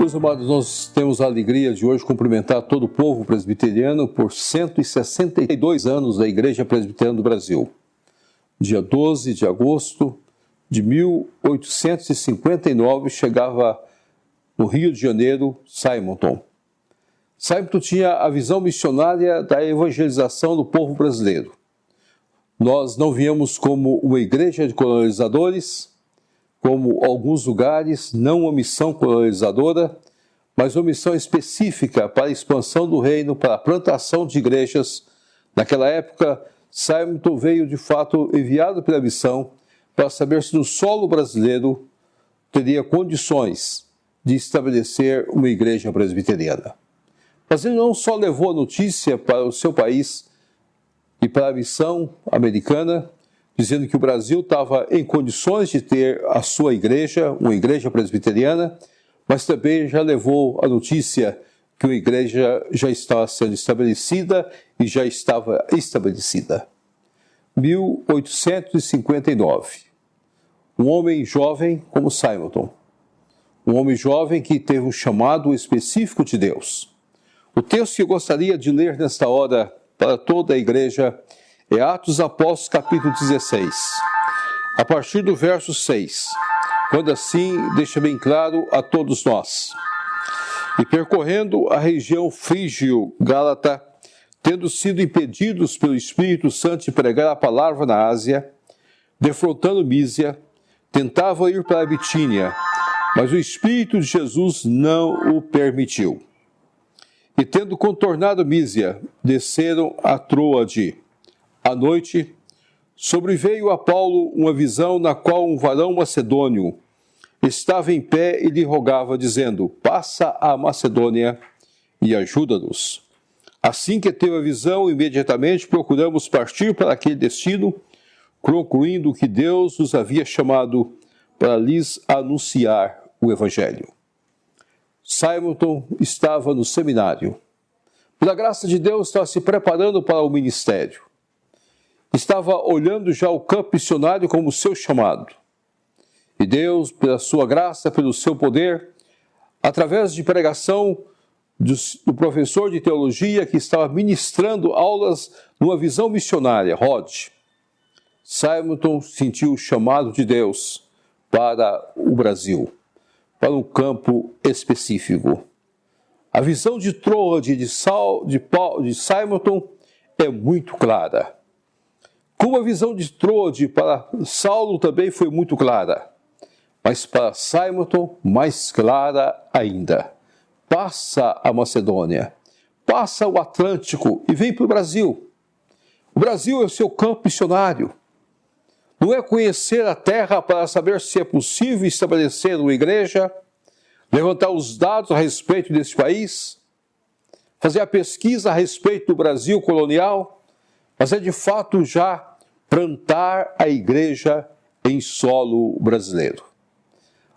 Meus amados, nós temos a alegria de hoje cumprimentar todo o povo presbiteriano por 162 anos da Igreja Presbiteriana do Brasil. Dia 12 de agosto de 1859 chegava no Rio de Janeiro Simonton. Simonton tinha a visão missionária da evangelização do povo brasileiro. Nós não viemos como uma igreja de colonizadores, como alguns lugares, não uma missão colonizadora, mas uma missão específica para a expansão do reino, para a plantação de igrejas. Naquela época, Simonton veio de fato enviado pela missão para saber se no solo brasileiro teria condições de estabelecer uma igreja presbiteriana. Mas ele não só levou a notícia para o seu país e para a missão americana, dizendo que o Brasil estava em condições de ter a sua igreja, uma igreja presbiteriana, mas também já levou a notícia que uma igreja já estava sendo estabelecida e já estava estabelecida. 1859. Um homem jovem como Simonton. Um homem jovem que teve um chamado específico de Deus. O texto que eu gostaria de ler nesta hora para toda a igreja é Atos Apóstolos, capítulo 16, a partir do verso 6, quando assim deixa bem claro a todos nós. E percorrendo a região frígio-gálata, tendo sido impedidos pelo Espírito Santo de pregar a palavra na Ásia, defrontando Mísia, tentavam ir para a Bitínia, mas o Espírito de Jesus não o permitiu. E tendo contornado Mísia, desceram a Troade. À noite, sobreveio a Paulo uma visão na qual um varão macedônio estava em pé e lhe rogava, dizendo: passa a Macedônia e ajuda-nos. Assim que teve a visão, imediatamente procuramos partir para aquele destino, concluindo que Deus nos havia chamado para lhes anunciar o Evangelho. Simonton estava no seminário. Pela graça de Deus, estava se preparando para o ministério. Estava olhando já o campo missionário como seu chamado. E Deus, pela sua graça, pelo seu poder, através de pregação do professor de teologia que estava ministrando aulas numa visão missionária, Rod, Simonton sentiu o chamado de Deus para o Brasil, para um campo específico. A visão de Troade de Simonton é muito clara. Como a visão de Troade para Saulo também foi muito clara, mas para Simonton mais clara ainda. Passa a Macedônia, passa o Atlântico e vem para o Brasil. O Brasil é o seu campo missionário. Não é conhecer a terra para saber se é possível estabelecer uma igreja, levantar os dados a respeito desse país, fazer a pesquisa a respeito do Brasil colonial, mas é de fato já plantar a igreja em solo brasileiro.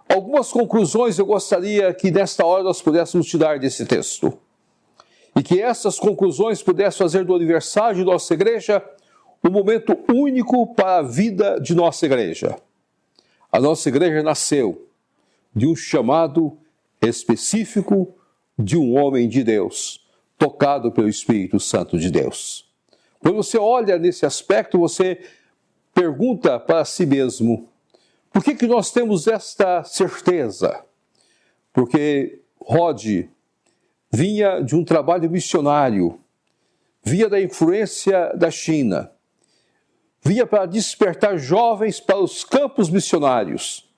Algumas conclusões eu gostaria que nesta hora nós pudéssemos tirar desse texto. E que essas conclusões pudessem fazer do aniversário de nossa igreja um momento único para a vida de nossa igreja. A nossa igreja nasceu de um chamado específico de um homem de Deus, tocado pelo Espírito Santo de Deus. Quando você olha nesse aspecto, você pergunta para si mesmo: por que nós temos esta certeza? Porque Rod vinha de um trabalho missionário, vinha da influência da China, vinha para despertar jovens para os campos missionários,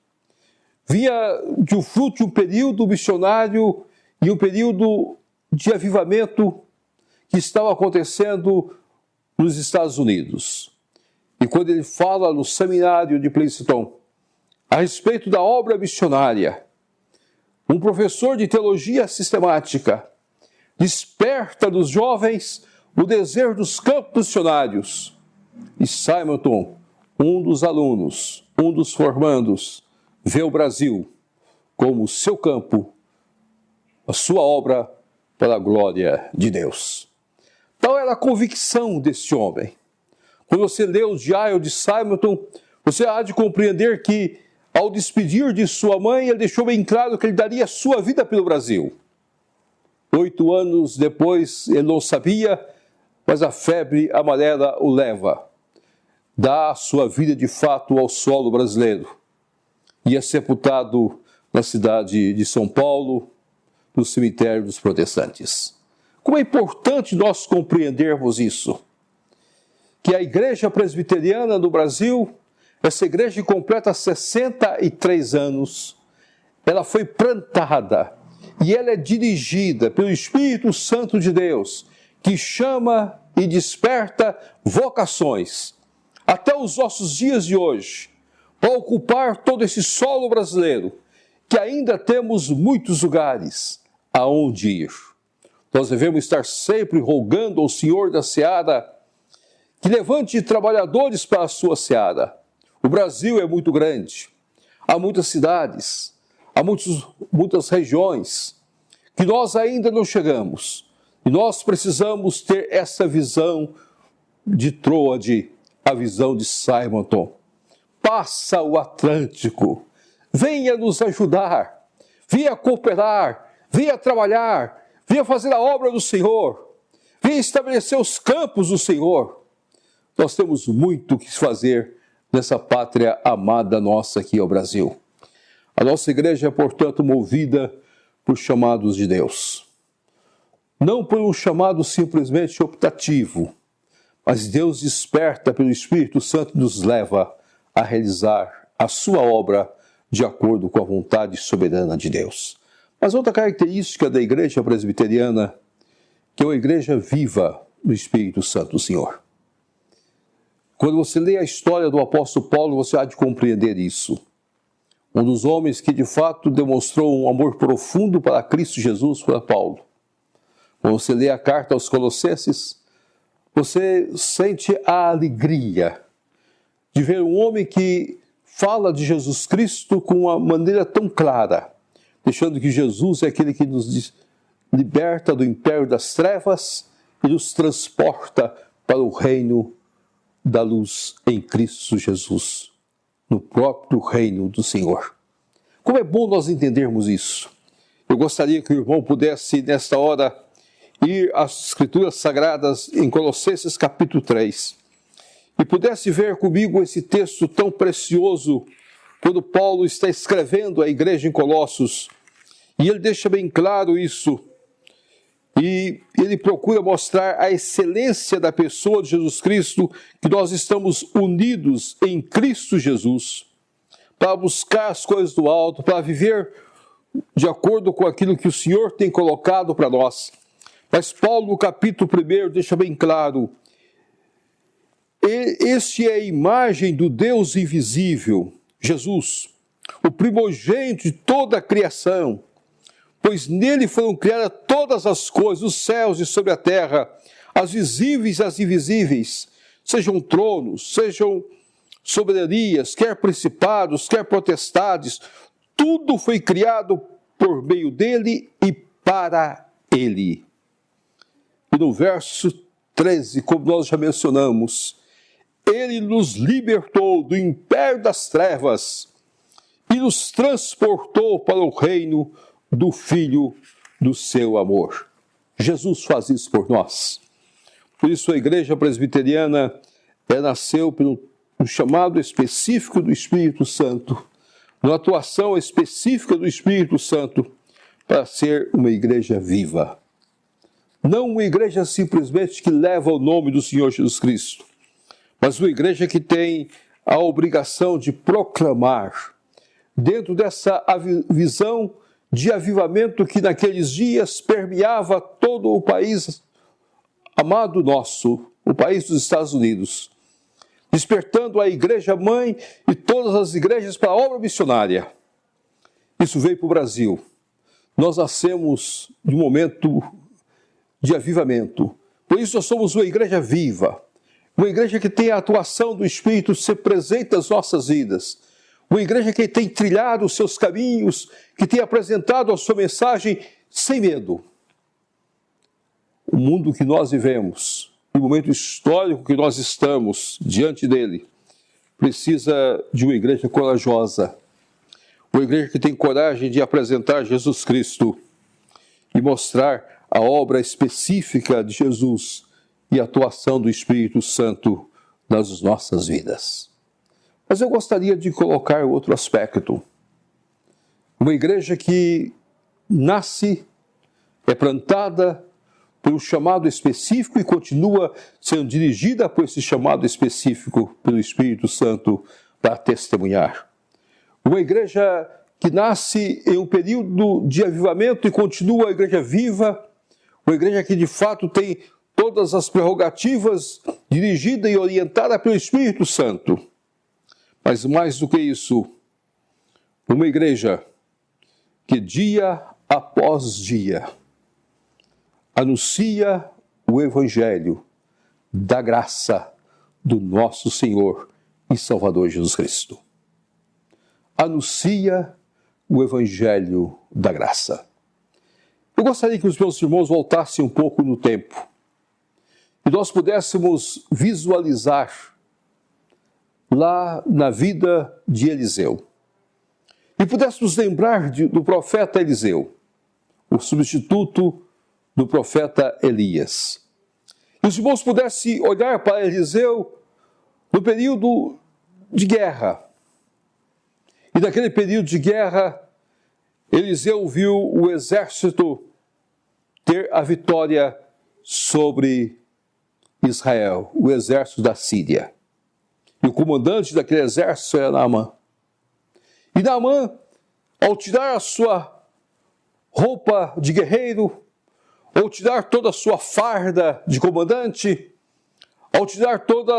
vinha de um fruto de um período missionário e um período de avivamento que estava acontecendo nos Estados Unidos. E quando ele fala no seminário de Princeton a respeito da obra missionária, um professor de teologia sistemática desperta nos jovens o desejo dos campos missionários. E Simonton, um dos alunos, um dos formandos, vê o Brasil como o seu campo, a sua obra para a glória de Deus. Tal era a convicção desse homem. Quando você lê o diário de Simonton, você há de compreender que Ao despedir de sua mãe, ele deixou bem claro que ele daria sua vida pelo Brasil. 8 anos depois, ele não sabia, mas a febre amarela o leva. Dá a sua vida de fato ao solo brasileiro. E é sepultado na cidade de São Paulo, no cemitério dos protestantes. Como é importante nós compreendermos isso. Que a Igreja Presbiteriana do Brasil, essa igreja completa 63 anos, ela foi plantada e ela é dirigida pelo Espírito Santo de Deus, que chama e desperta vocações, até os nossos dias de hoje, para ocupar todo esse solo brasileiro, que ainda temos muitos lugares aonde ir. Nós devemos estar sempre rogando ao Senhor da Seara que levante trabalhadores para a sua seara. O Brasil é muito grande, há muitas cidades, há muitas regiões que nós ainda não chegamos. E nós precisamos ter essa visão de Troade, a visão de Simonton. Passa o Atlântico, venha nos ajudar, venha cooperar, venha trabalhar, venha fazer a obra do Senhor, venha estabelecer os campos do Senhor. Nós temos muito o que fazer nessa pátria amada nossa aqui ao Brasil. A nossa igreja é, portanto, movida por chamados de Deus. Não por um chamado simplesmente optativo, mas Deus desperta pelo Espírito Santo e nos leva a realizar a sua obra de acordo com a vontade soberana de Deus. Mas outra característica da igreja presbiteriana, que é uma igreja viva no Espírito Santo do Senhor. Quando você lê a história do apóstolo Paulo, você há de compreender isso. Um dos homens que de fato demonstrou um amor profundo para Cristo Jesus foi Paulo. Quando você lê a carta aos Colossenses, você sente a alegria de ver um homem que fala de Jesus Cristo com uma maneira tão clara, deixando que Jesus é aquele que nos liberta do império das trevas e nos transporta para o reino da luz em Cristo Jesus, no próprio reino do Senhor. Como é bom nós entendermos isso. Eu gostaria que o irmão pudesse, nesta hora, ir às Escrituras Sagradas em Colossenses capítulo 3 e pudesse ver comigo esse texto tão precioso quando Paulo está escrevendo à igreja em Colossos, e ele deixa bem claro isso. E ele procura mostrar a excelência da pessoa de Jesus Cristo, que nós estamos unidos em Cristo Jesus, para buscar as coisas do alto, para viver de acordo com aquilo que o Senhor tem colocado para nós. Mas Paulo, no capítulo 1, deixa bem claro, este é a imagem do Deus invisível, Jesus, o primogênito de toda a criação, pois nele foram criadas todas as coisas, os céus e sobre a terra, as visíveis e as invisíveis, sejam tronos, sejam soberanias, quer principados, quer potestades, tudo foi criado por meio dele e para ele. E no verso 13, como nós já mencionamos, ele nos libertou do império das trevas e nos transportou para o reino do Filho do seu amor. Jesus faz isso por nós. Por isso a igreja presbiteriana nasceu pelo chamado específico do Espírito Santo, uma atuação específica do Espírito Santo para ser uma igreja viva. Não uma igreja simplesmente que leva o nome do Senhor Jesus Cristo, mas uma igreja que tem a obrigação de proclamar, dentro dessa visão de avivamento que naqueles dias permeava todo o país amado nosso, o país dos Estados Unidos, despertando a igreja mãe e todas as igrejas para a obra missionária. Isso veio para o Brasil. Nós nascemos de um momento de avivamento. Por isso nós somos uma igreja viva, uma igreja que tem a atuação do Espírito ser presente nas nossas vidas, uma igreja que tem trilhado os seus caminhos, que tem apresentado a sua mensagem sem medo. O mundo que nós vivemos, o momento histórico que nós estamos diante dele, precisa de uma igreja corajosa, Uma igreja que tem coragem de apresentar Jesus Cristo e mostrar a obra específica de Jesus e a atuação do Espírito Santo nas nossas vidas. Mas eu gostaria de colocar outro aspecto. Uma igreja que nasce, é plantada por um chamado específico e continua sendo dirigida por esse chamado específico pelo Espírito Santo para testemunhar. Uma igreja que nasce em um período de avivamento e continua a igreja viva, uma igreja que de fato tem todas as prerrogativas dirigida e orientada pelo Espírito Santo. Mas mais do que isso, uma igreja que dia após dia anuncia o Evangelho da graça do nosso Senhor e Salvador Jesus Cristo. Anuncia o Evangelho da graça. Eu gostaria que os meus irmãos voltassem um pouco no tempo e nós pudéssemos visualizar lá na vida de Eliseu e pudéssemos lembrar do profeta Eliseu, o substituto do profeta Elias. E os irmãos pudessem olhar para Eliseu no período de guerra. E naquele período de guerra, Eliseu viu o exército ter a vitória sobre Israel, o exército da Síria. E o comandante daquele exército era Naamã. E Naamã, ao tirar a sua roupa de guerreiro, ao tirar toda a sua farda de comandante, ao tirar toda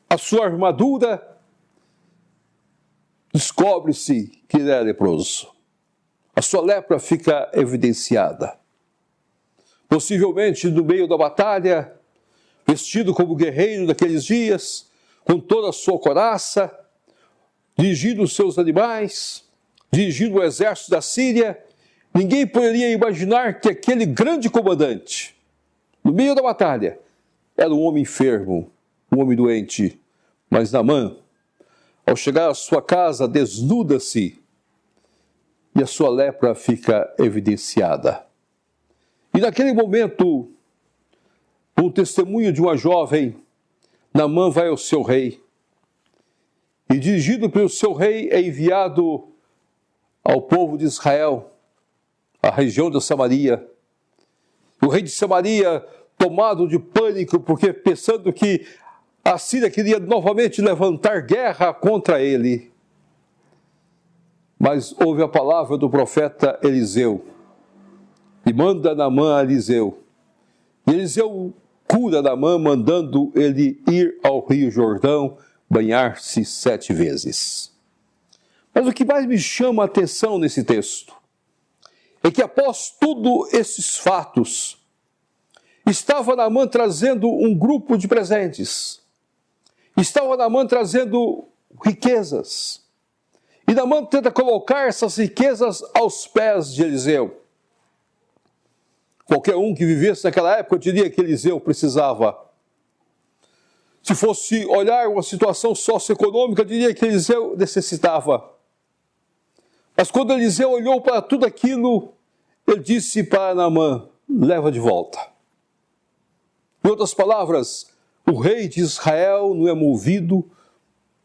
a sua armadura, descobre-se que ele é leproso. A sua lepra fica evidenciada. Possivelmente no meio da batalha, vestido como guerreiro daqueles dias, com toda a sua couraça, dirigindo os seus animais, dirigindo o exército da Síria, ninguém poderia imaginar que aquele grande comandante, no meio da batalha, era um homem enfermo, um homem doente. Mas Naamã, ao chegar à sua casa, desnuda-se e a sua lepra fica evidenciada. E naquele momento, com o testemunho de uma jovem, Naamã vai ao seu rei e, dirigido pelo seu rei, é enviado ao povo de Israel, à região da Samaria. O rei de Samaria, tomado de pânico, porque pensando que a Síria queria novamente levantar guerra contra ele. Mas ouve a palavra do profeta Eliseu e manda Naamã a Eliseu. E Eliseu cura Naamã, mandando ele ir ao Rio Jordão banhar-se 7 vezes. Mas o que mais me chama a atenção nesse texto é que após todos esses fatos, estava Naamã trazendo um grupo de presentes. Estava Naamã trazendo riquezas. E Naamã tenta colocar essas riquezas aos pés de Eliseu. Qualquer um que vivesse naquela época diria que Eliseu precisava. Se fosse olhar uma situação socioeconômica, diria que Eliseu necessitava. Mas quando Eliseu olhou para tudo aquilo, ele disse para Naamã: leva de volta. Em outras palavras, o rei de Israel não é movido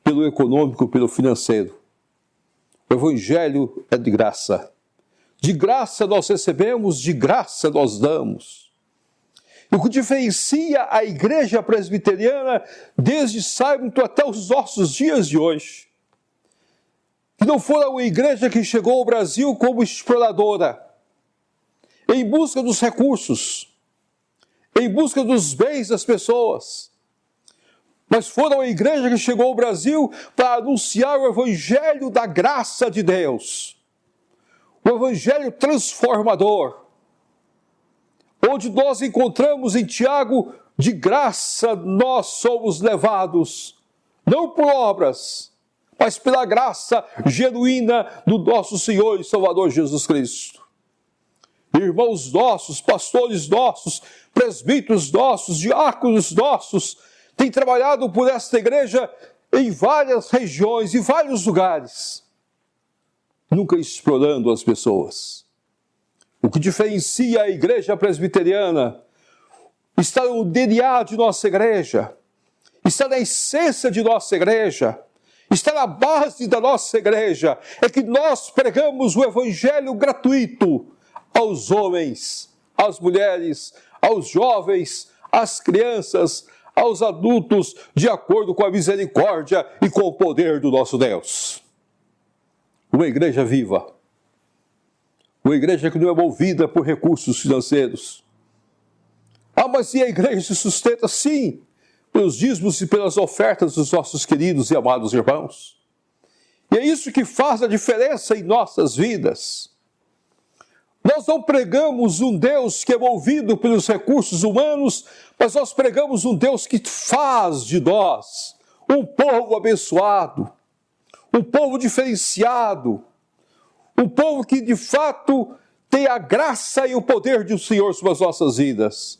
pelo econômico, pelo financeiro. O evangelho é de graça. De graça nós recebemos, de graça nós damos. E o que diferencia a igreja presbiteriana desde Simonton até os nossos dias de hoje, que não foi uma igreja que chegou ao Brasil como exploradora, em busca dos recursos, em busca dos bens das pessoas, mas foi uma igreja que chegou ao Brasil para anunciar o evangelho da graça de Deus, o evangelho transformador, onde nós encontramos em Tiago: de graça nós somos levados, não por obras, mas pela graça genuína do nosso Senhor e Salvador Jesus Cristo. Irmãos nossos, pastores nossos, presbíteros nossos, diáconos nossos, têm trabalhado por esta igreja em várias regiões, em vários lugares. nunca explorando as pessoas. O que diferencia a igreja presbiteriana está no DNA de nossa igreja, está na essência de nossa igreja, está na base da nossa igreja, é que nós pregamos o evangelho gratuito aos homens, às mulheres, aos jovens, às crianças, aos adultos, de acordo com a misericórdia e com o poder do nosso Deus. Uma igreja viva, uma igreja que não é movida por recursos financeiros. Ah, mas e a igreja se sustenta, sim, pelos dízimos e pelas ofertas dos nossos queridos e amados irmãos. E é isso que faz a diferença em nossas vidas. Nós não pregamos um Deus que é movido pelos recursos humanos, mas nós pregamos um Deus que faz de nós um povo abençoado, um povo diferenciado, um povo que de fato tem a graça e o poder do Senhor sobre as nossas vidas.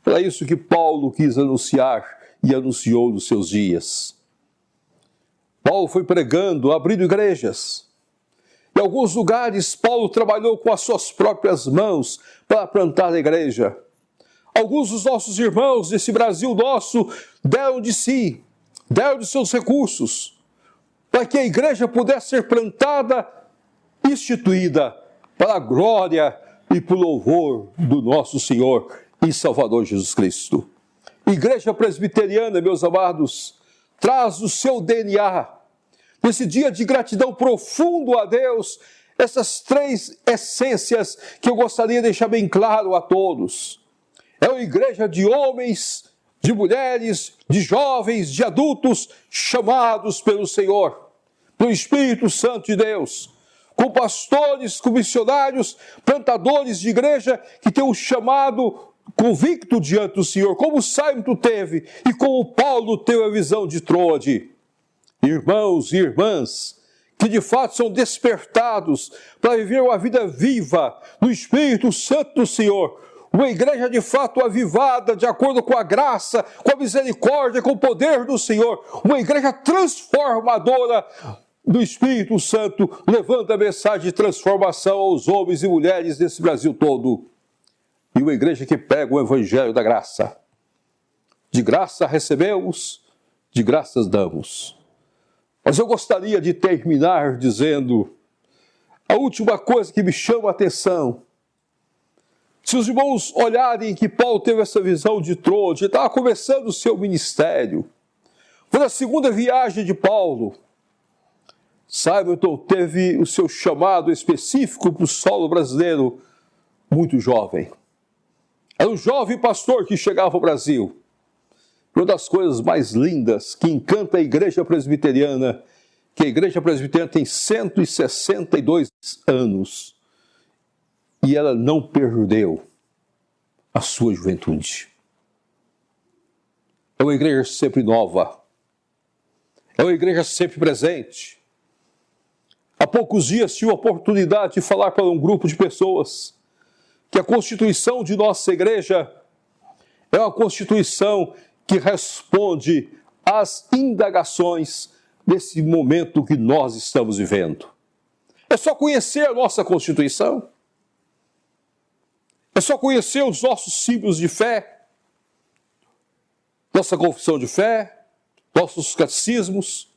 Era isso que Paulo quis anunciar e anunciou nos seus dias. Paulo foi pregando, abrindo igrejas. Em alguns lugares, Paulo trabalhou com as suas próprias mãos para plantar a igreja. Alguns dos nossos irmãos desse Brasil nosso deram de si, deram de seus recursos, para que a igreja pudesse ser plantada, instituída, para a glória e para o louvor do nosso Senhor e Salvador Jesus Cristo. Igreja presbiteriana, meus amados, traz o seu DNA. Nesse dia de gratidão profundo a Deus, essas três essências que eu gostaria de deixar bem claro a todos. É uma igreja de homens, de mulheres, de jovens, de adultos, chamados pelo Senhor, pelo Espírito Santo de Deus, com pastores, com missionários, plantadores de igreja que têm um chamado convicto diante do Senhor, como Simon teve e como Paulo teve a visão de Troade. Irmãos e irmãs, que de fato são despertados para viver uma vida viva no Espírito Santo do Senhor, uma igreja de fato avivada de acordo com a graça, com a misericórdia, com o poder do Senhor, uma igreja transformadora do Espírito Santo, levando a mensagem de transformação aos homens e mulheres desse Brasil todo. E uma igreja que prega o evangelho da graça. De graça recebemos, de graças damos. Mas eu gostaria de terminar dizendo a última coisa que me chama a atenção. Se os irmãos olharem que Paulo teve essa visão de Troade, estava começando o seu ministério. Foi na segunda viagem de Paulo. Simonton teve o seu chamado específico para o solo brasileiro muito jovem. Era um jovem pastor que chegava ao Brasil. Uma das coisas mais lindas que encanta a igreja presbiteriana, que a igreja presbiteriana tem 162 anos e ela não perdeu a sua juventude. É uma igreja sempre nova, é uma igreja sempre presente. Há poucos dias tive a oportunidade de falar para um grupo de pessoas que a constituição de nossa igreja é uma constituição que responde às indagações desse momento que nós estamos vivendo. É só conhecer a nossa Constituição. É só conhecer os nossos símbolos de fé, nossa confissão de fé, nossos catecismos,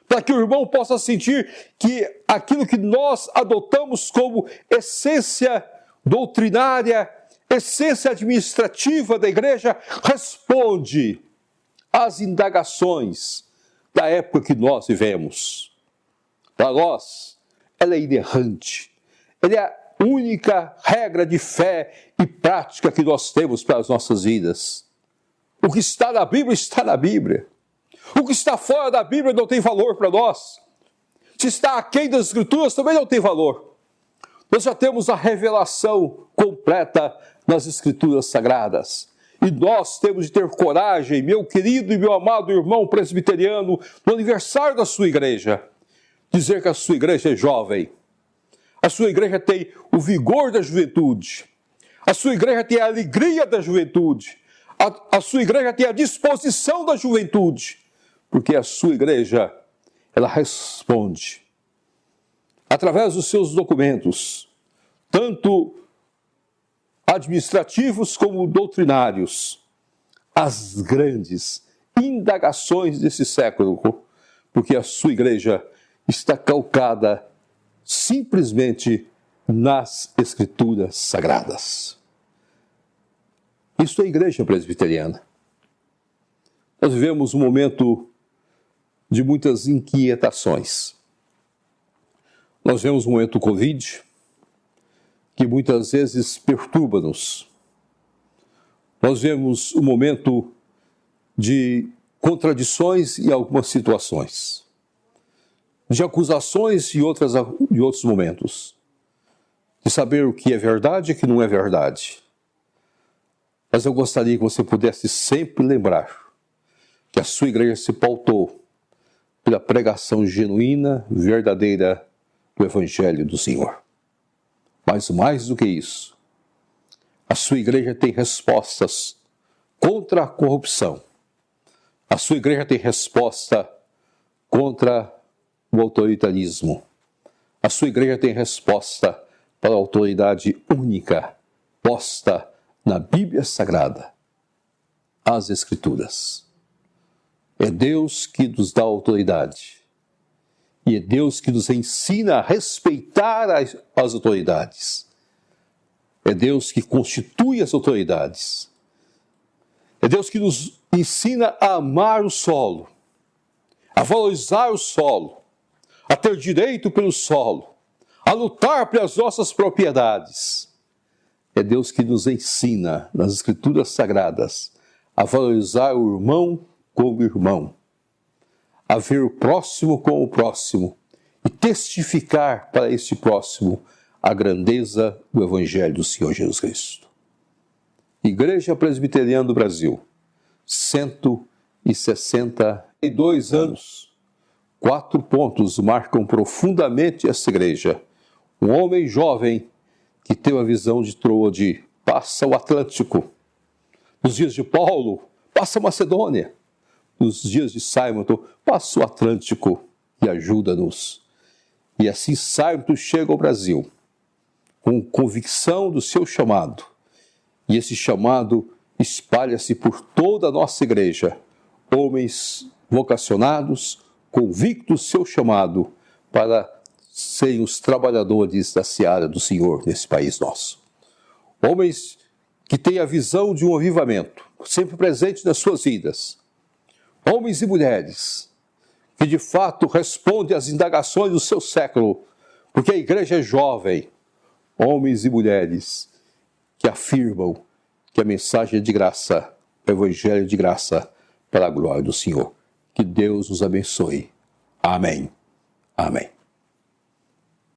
para que o irmão possa sentir que aquilo que nós adotamos como essência doutrinária, essência administrativa da igreja, responde às indagações da época que nós vivemos. Para nós, ela é inerrante. Ela é a única regra de fé e prática que nós temos para as nossas vidas. O que está na Bíblia, está na Bíblia. O que está fora da Bíblia não tem valor para nós. Se está aquém das Escrituras, também não tem valor. Nós já temos a revelação completa nas Escrituras Sagradas. E nós temos de ter coragem, meu querido e meu amado irmão presbiteriano, no aniversário da sua igreja, dizer que a sua igreja é jovem. A sua igreja tem o vigor da juventude. A sua igreja tem a alegria da juventude. A sua igreja tem a disposição da juventude. Porque a sua igreja, ela responde através dos seus documentos, tanto administrativos como doutrinários, as grandes indagações desse século, porque a sua igreja está calcada simplesmente nas Escrituras Sagradas. Isso é a igreja presbiteriana. Nós vivemos um momento de muitas inquietações. Nós vemos um momento Covid, que muitas vezes perturba-nos. Nós vemos um momento de contradições em algumas situações, de acusações em outros momentos, de saber o que é verdade e o que não é verdade. Mas eu gostaria que você pudesse sempre lembrar que a sua igreja se pautou pela pregação genuína, verdadeira do Evangelho do Senhor. Mas mais do que isso, a sua igreja tem respostas contra a corrupção. A sua igreja tem resposta contra o autoritarismo. A sua igreja tem resposta para a autoridade única posta na Bíblia Sagrada, as Escrituras. É Deus que nos dá autoridade. E é Deus que nos ensina a respeitar as autoridades. É Deus que constitui as autoridades. É Deus que nos ensina a amar o solo, a valorizar o solo, a ter direito pelo solo, a lutar pelas nossas propriedades. É Deus que nos ensina, nas Escrituras Sagradas, a valorizar o irmão como irmão, a ver o próximo como o próximo e testificar para este próximo a grandeza do Evangelho do Senhor Jesus Cristo. Igreja Presbiteriana do Brasil, 162 anos. 4 pontos marcam profundamente essa igreja. Um homem jovem que teve a visão de Troade, passa o Atlântico. Nos dias de Paulo, passa a Macedônia. Nos dias de Simonton, passa o Atlântico e ajuda-nos. E assim Simonton chega ao Brasil, com convicção do seu chamado. E esse chamado espalha-se por toda a nossa igreja. Homens vocacionados, convictos do seu chamado para serem os trabalhadores da seara do Senhor nesse país nosso. Homens que têm a visão de um avivamento, sempre presente nas suas vidas. Homens e mulheres que de fato respondem às indagações do seu século, porque a igreja é jovem. Homens e mulheres que afirmam que a mensagem é de graça, o Evangelho é de graça, para a glória do Senhor. Que Deus os abençoe. Amém. Amém.